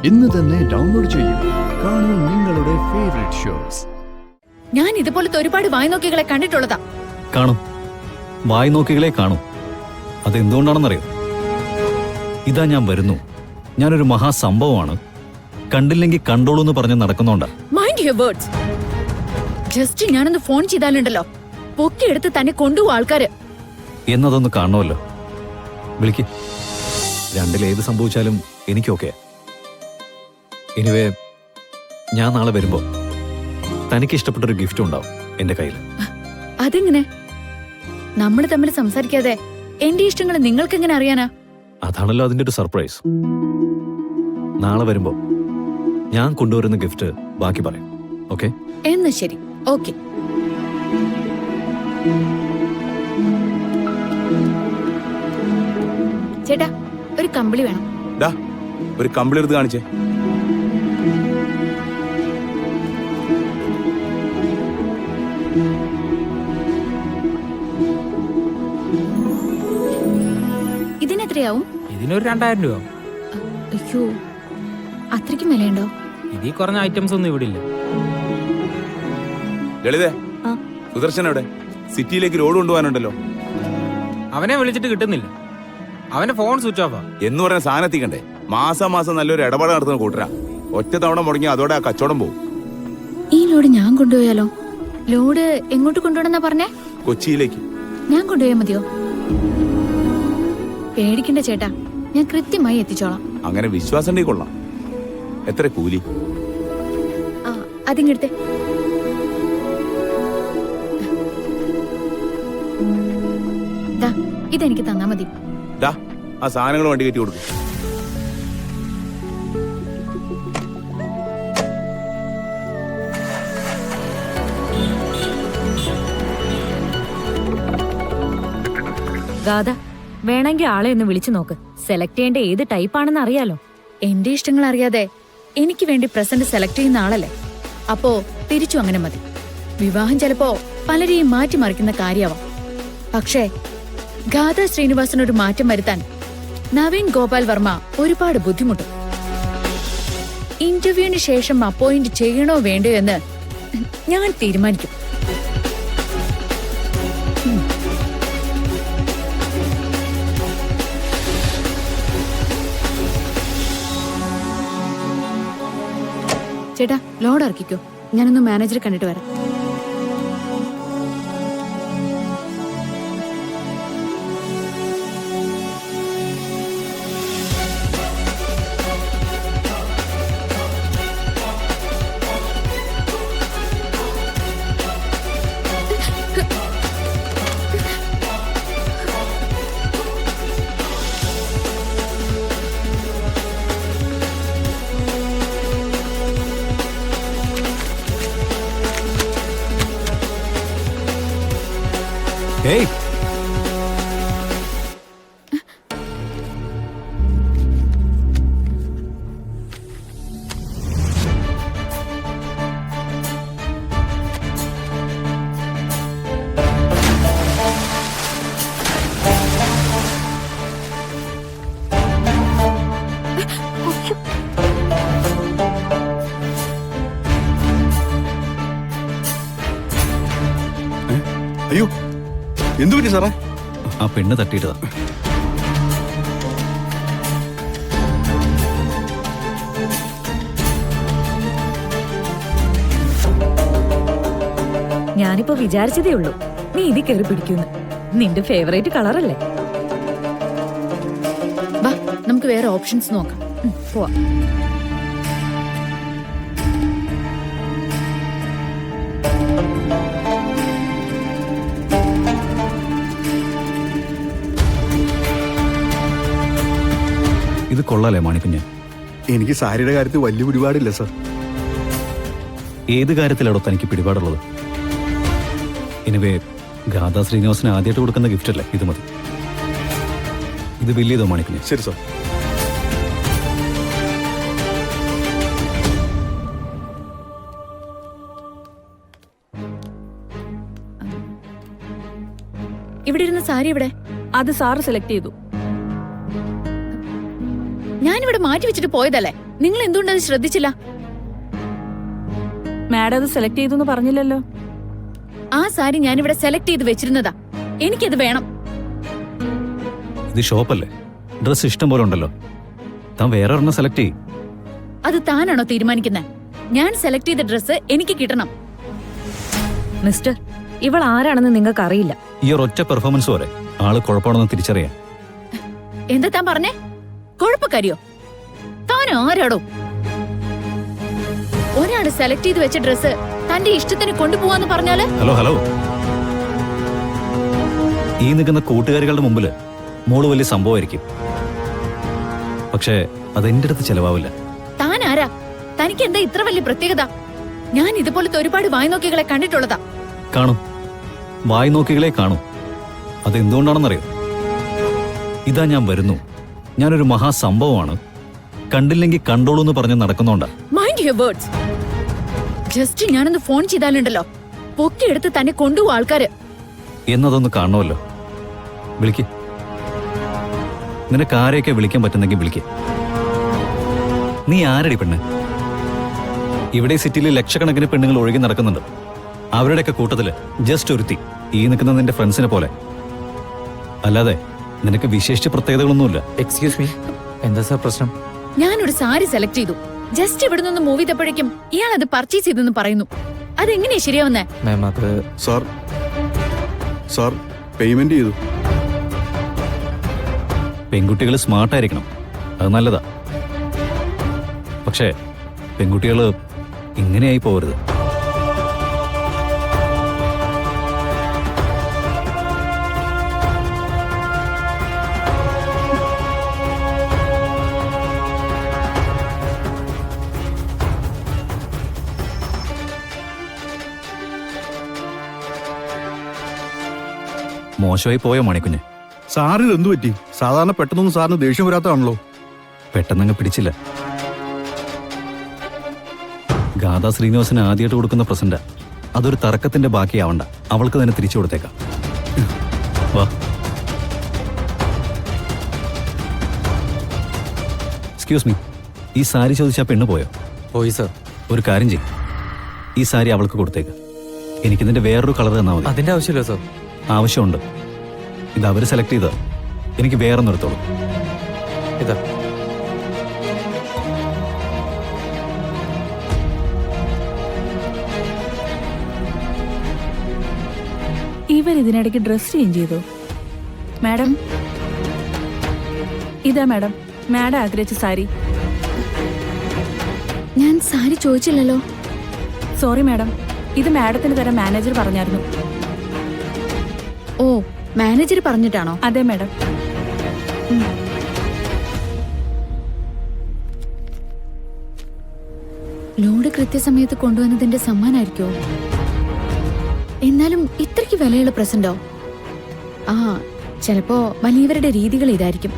ഇന്ന് തന്നെ ഡൗൺലോഡ് ചെയ്യൂ. കാണൂ നിങ്ങളുടെ ഫേവറേറ്റ് ഷോസ്. ഞാൻ ഇതുപോലത്തെ ഒരുപാട് വായ്നോക്കികളെ കണ്ടിട്ടുള്ളതാ. കാണും, വായ്നോക്കികളെ കാണും. അതെന്തുകൊണ്ടാണെന്നറിയോ? ഇതാ ഞാൻ വരുന്നു, ഞാനൊരു മഹാസംഭവമാണ്, കണ്ടില്ലെങ്കിൽ കണ്ടോളൂ എന്ന് പറഞ്ഞ് നടക്കുന്നോണ്ടാ. Mind your words. ജസ്റ്റ് ഞാനൊന്ന് ഫോൺ ചെയ്താലുണ്ടല്ലോ, പൊക്കിയെടുത്ത് തന്നെ കൊണ്ടുപോകും ആൾക്കാര്. എന്നതൊന്ന് കാണണമല്ലോ. വിളിക്ക്. രണ്ടിലേത് സംഭവിച്ചാലും എനിക്കൊക്കെ. എനിവേ, ഞാൻ നാളെ വരുമ്പോ തനിക്ക് ഇഷ്ടപ്പെട്ടൊരു ഗിഫ്റ്റ് ഉണ്ടാവും എന്റെ കയ്യിൽ. അതെങ്ങനെ? നമ്മൾ തമ്മിൽ സംസാരിക്കാതെ എന്റെ ഇഷ്ടങ്ങൾ നിങ്ങൾക്ക് എങ്ങനെ അറിയാനാ? അതാണല്ലോ അതിന്റെ ഒരു സർപ്രൈസ്. നാളെ വരുമ്പോ ഞാൻ കൊണ്ടുവരുന്ന ഗിഫ്റ്റ് ബാക്കി പറയാം. ഓക്കെ? എന്ന് ശരി, ഓക്കെ. ചേട്ടാ, ഒരു കമ്പിളി വേണം. ഒരു കമ്പിളി എടുത്ത് കാണിച്ചേ. ഇതിനെത്രയാവും? ഇതിനൊരു 2000 രൂപ. അയ്യോ, അത്രയ്ക്കും വിലയുണ്ടോ? ഇതിൽ കുറഞ്ഞ ഐറ്റംസ് ഒന്നും ഇവിടെ ഇല്ല. ലളിതേ, സുദർശൻ എവിടെ? സിറ്റിയിലേക്ക് റോഡ് കൊണ്ടുപോകാനുണ്ടല്ലോ. അവനെ വിളിച്ചിട്ട് കിട്ടുന്നില്ല. അവന്റെ ഫോൺ സ്വിച്ച് ഓഫാ. എന്ന് പറഞ്ഞ സാധനം എത്തിക്കണ്ടേ? മാസം മാസം നല്ലൊരു ഇടപാട് നടത്തുന്ന കൂട്ടരാ. ഒറ്റ തവണ മുടങ്ങി അതോടെ ആ കച്ചവടം പോകും. ഈ ലോഡ് ഞാൻ കൊണ്ടുപോയാലോ? ലോഡ് എങ്ങോട്ട് കൊണ്ടുപോകണമെന്നാ പറഞ്ഞേ? കൊച്ചിയിലേക്ക്. ഞാൻ കൊണ്ടുപോയാൽ മതിയോ? പേടിക്കണ്ട ചേട്ടാ, ഞാൻ കൃത്യമായി എത്തിച്ചോളാം. അങ്ങനെ വിശ്വാസം ഉണ്ടെങ്കിൽ കൊള്ളാം. എത്ര കൂലി? അതിങ്ങടുത്തെ. ഇതെനിക്ക് തന്നാ മതി. ആ സാധനങ്ങൾ വണ്ടി കയറ്റി കൊടുക്കും. ഗാഥ, വേണമെങ്കിൽ ആളെ ഒന്ന് വിളിച്ചു നോക്ക്. സെലക്ട് ചെയ്യേണ്ട ഏത് ടൈപ്പ് ആണെന്ന് അറിയാലോ. എന്റെ ഇഷ്ടങ്ങൾ അറിയാതെ എനിക്ക് വേണ്ടി പ്രസന്റ് സെലക്ട് ചെയ്യുന്ന ആളല്ലേ. അപ്പോ തിരിച്ചു അങ്ങനെ മതി. വിവാഹം ചിലപ്പോ പലരെയും മാറ്റിമറിക്കുന്ന കാര്യമാവാം. പക്ഷേ ഗാഥ ശ്രീനിവാസനൊരു മാറ്റം വരുത്താൻ നവീൻ ഗോപാൽ വർമ്മ ഒരുപാട് ബുദ്ധിമുട്ടും. ഇന്റർവ്യൂവിന് ശേഷം അപ്പോയിന്റ് ചെയ്യണോ വേണ്ടോ എന്ന് ഞാൻ തീരുമാനിക്കും. ചേട്ടാ, ലോഡ് ഇറക്കിക്കോ. ഞാനൊന്ന് മാനേജറെ കണ്ടിട്ട് വരാം. ഹേയ്, അയ്യോ, എന്തു പറ്റി സാറേ? ആ പെണ്ണ് തട്ടിയിട്ടതാ. ഞാനിപ്പോ വിചാരിച്ചതേ ഉള്ളൂ നീ ഇതിൽ കയറി പിടിക്കുന്നു. നിന്റെ ഫേവറേറ്റ് കളറല്ലേ. വാ, നമുക്ക് വേറെ ഓപ്ഷൻസ് നോക്കാം. പോവാ. ഇത് കൊള്ളാലേ മാണിക്കുഞ്ഞ്? എനിക്ക് സാരിയുടെ കാര്യത്തിൽ വലിയ പിടിപാടില്ല സർ. ഏത് കാര്യത്തിലാണോ തനിക്ക് പിടിപാടുള്ളത്? എനിവേ, ഗാഥാ ശ്രീനിവാസന് ആദ്യമായിട്ട് കൊടുക്കുന്ന ഗിഫ്റ്റ് അല്ലേ, ഇത് മതി. ഇത് വലിയതോ മാണിക്കുഞ്ഞ്? ശരി സർ. ഇവിടെ ഇരുന്ന സാരി ഇവിടെ. അത് സാറ് സെലക്ട് ചെയ്തു. ഞാനിവിടെ മാറ്റി വെച്ചിട്ട് പോയതല്ലേ. നിങ്ങൾ എന്തുകൊണ്ടത് ശ്രദ്ധിച്ചില്ല? മാഡം അത് സെലക്ട് ചെയ്തു പറഞ്ഞില്ലല്ലോ. ആ സാരി ഞാനിവിടെ സെലക്ട് ചെയ്ത് വെച്ചിരുന്നതാ. എനിക്കത് വേണം. ഇത് ഷോപ്പല്ലേ, ഡ്രസ് ഇഷ്ടം പോലെ ഉണ്ടല്ലോ. താൻ വേറെ ഒരെണ്ണം സെലക്ട് ചെയ്യും. അത് താനാണോ തീരുമാനിക്കുന്നത്? ഞാൻ സെലക്ട് ചെയ്ത ഡ്രസ്സ് എനിക്ക് കിട്ടണം. മിസ്റ്റർ, ഇവൾ ആരാണെന്ന് നിങ്ങൾക്ക് അറിയില്ല. ഈ ഒരൊറ്റ പെർഫോമൻസ് വരെ ആള് കുഴപ്പമാണെന്ന് തിരിച്ചറിയാം. എന്താ താൻ പറഞ്ഞേ? കുഴപ്പക്കാരിയോ? താൻ ആരാടോ? ഒരാള് സെലക്ട് ചെയ്ത് വെച്ച ഡ്രസ്സ് തന്റെ ഇഷ്ടത്തിന് കൊണ്ടുപോവാന്ന് പറഞ്ഞാല്? ഹലോ ഹലോ, ഈ നിൽക്കുന്ന കൂട്ടുകാരികളുടെ മുമ്പില് മോള് വലിയ സംഭവമായിരിക്കും, പക്ഷേ അതെന്റെ അടുത്ത് ചെലവാവില്ല. താൻ ആരാ? തനിക്ക് എന്താ ഇത്ര വലിയ പ്രത്യേകത? ഞാൻ ഇതുപോലത്തെ ഒരുപാട് വായ്നോക്കികളെ കണ്ടിട്ടുള്ളതാ. കാണും, വായി നോക്കികളെ കാണും. അതെന്തുകൊണ്ടാണെന്നറിയോ? ഇതാ ഞാൻ വരുന്നു, ഞാനൊരു മഹാസംഭവമാണ്, കണ്ടില്ലെങ്കിൽ കണ്ടോളൂ എന്ന് പറഞ്ഞ് നടക്കുന്നോണ്ടാ. Mind your words. ജസ്റ്റ് ഞാനൊന്ന് ഫോൺ ചെയ്താലുണ്ടല്ലോ, പൊക്കിയെടുത്ത് തന്നെ കൊണ്ടുപോകും ആൾക്കാര്. എന്നതൊന്ന് കാണണമല്ലോ. വിളിക്ക്, നിനക്ക് ആരെയൊക്കെ വിളിക്കാൻ പറ്റുന്നെങ്കിൽ വിളിക്ക്. നീ ആരടി പെണ്ണ്? ഇവിടെ സിറ്റിയിൽ ലക്ഷക്കണക്കിന് പെണ്ണുങ്ങൾ ഒഴുകി നടക്കുന്നുണ്ട്. അവരുടെയൊക്കെ കൂട്ടത്തില് ജസ്റ്റ് ഒരുത്തി, ഈ നിൽക്കുന്ന നിന്റെ ഫ്രണ്ട്സിനെ പോലെ. അല്ലാതെ നിനക്ക് വിശേഷിച്ച പ്രത്യേകതകളൊന്നുമില്ല. എക്സ്ക്യൂസ് മീ, എന്താ സാർ പ്രശ്നം? ഞാനൊരു സാരി സെലക്ട് ചെയ്തു. ജസ്റ്റ് ഇവിടെ നിന്ന് മൂവ് ചെയ്തപ്പോഴേക്കും ഇയാൾ അത് പർച്ചേസ് ചെയ്തെന്ന് പറയുന്നു. അതെങ്ങനെയാ ശരിയാവുന്നേ? മാം, അത് സാർ പേയ്മെന്റ് ചെയ്തു. പെൺകുട്ടികൾ സ്മാർട്ടായിരിക്കണം, അത് നല്ലതാ. പക്ഷേ പെൺകുട്ടികൾ ഇങ്ങനെയായി പോകരുത്. മോശമായി പോയോ മണിക്കുഞ്ഞ്? സാറിന് എന്തു പറ്റി? സാധാരണ പെട്ടെന്നൊന്നും സാറിന് ദേഷ്യം വരാത്തതാണല്ലോ. പെട്ടെന്നങ്ങ് പിടിച്ചില്ല. ഗാഥാ ശ്രീനിവാസന് ആദ്യമായിട്ട് കൊടുക്കുന്ന പ്രസന്റാ. അതൊരു തർക്കത്തിന്റെ ബാക്കിയാവണ്ട, അവൾക്ക് തന്നെ തിരിച്ചു കൊടുത്തേക്കാം. വാ. എക്സ്ക്യൂസ് മീ, ഈ സാരി ചോദിച്ചാ പെണ്ണ് പോയോ? പോയി സാർ. ഒരു കാര്യം ചെയ്യും, ഈ സാരി അവൾക്ക് കൊടുത്തേക്ക്. എനിക്ക് ഇതിന്റെ വേറൊരു കളർ തന്നാൽ മതി. അതിന്റെ ആവശ്യമില്ല സാർ. ആവശ്യമുണ്ട്. ഇത് അവര് സെലക്ട് ചെയ്ത, എനിക്ക് വേറൊന്നും എടുത്തോളൂ. ഇതാ. ഇവൻ ഇതിനിടയ്ക്ക് ഡ്രസ് ചേഞ്ച് ചെയ്തു. മാഡം, ഇതാ മാഡം, മാഡം ആഗ്രഹിച്ച സാരി. ഞാൻ സാരി ചോദിച്ചില്ലല്ലോ. സോറി മാഡം, ഇത് മാഡത്തിന് തരാൻ മാനേജർ പറഞ്ഞായിരുന്നു. ഓ, മാനേജർ പറഞ്ഞിട്ടാണോ? അതെ മാഡം. ലോഡ് കൃത്യസമയത്ത് കൊണ്ടുവന്നതിന്റെ സമ്മാനായിരിക്കോ? എന്നാലും ഇത്രയ്ക്ക് വിലയുള്ള പ്രസന്റോ? ആ, ചിലപ്പോ വലിയവരുടെ രീതികൾ ഇതായിരിക്കും.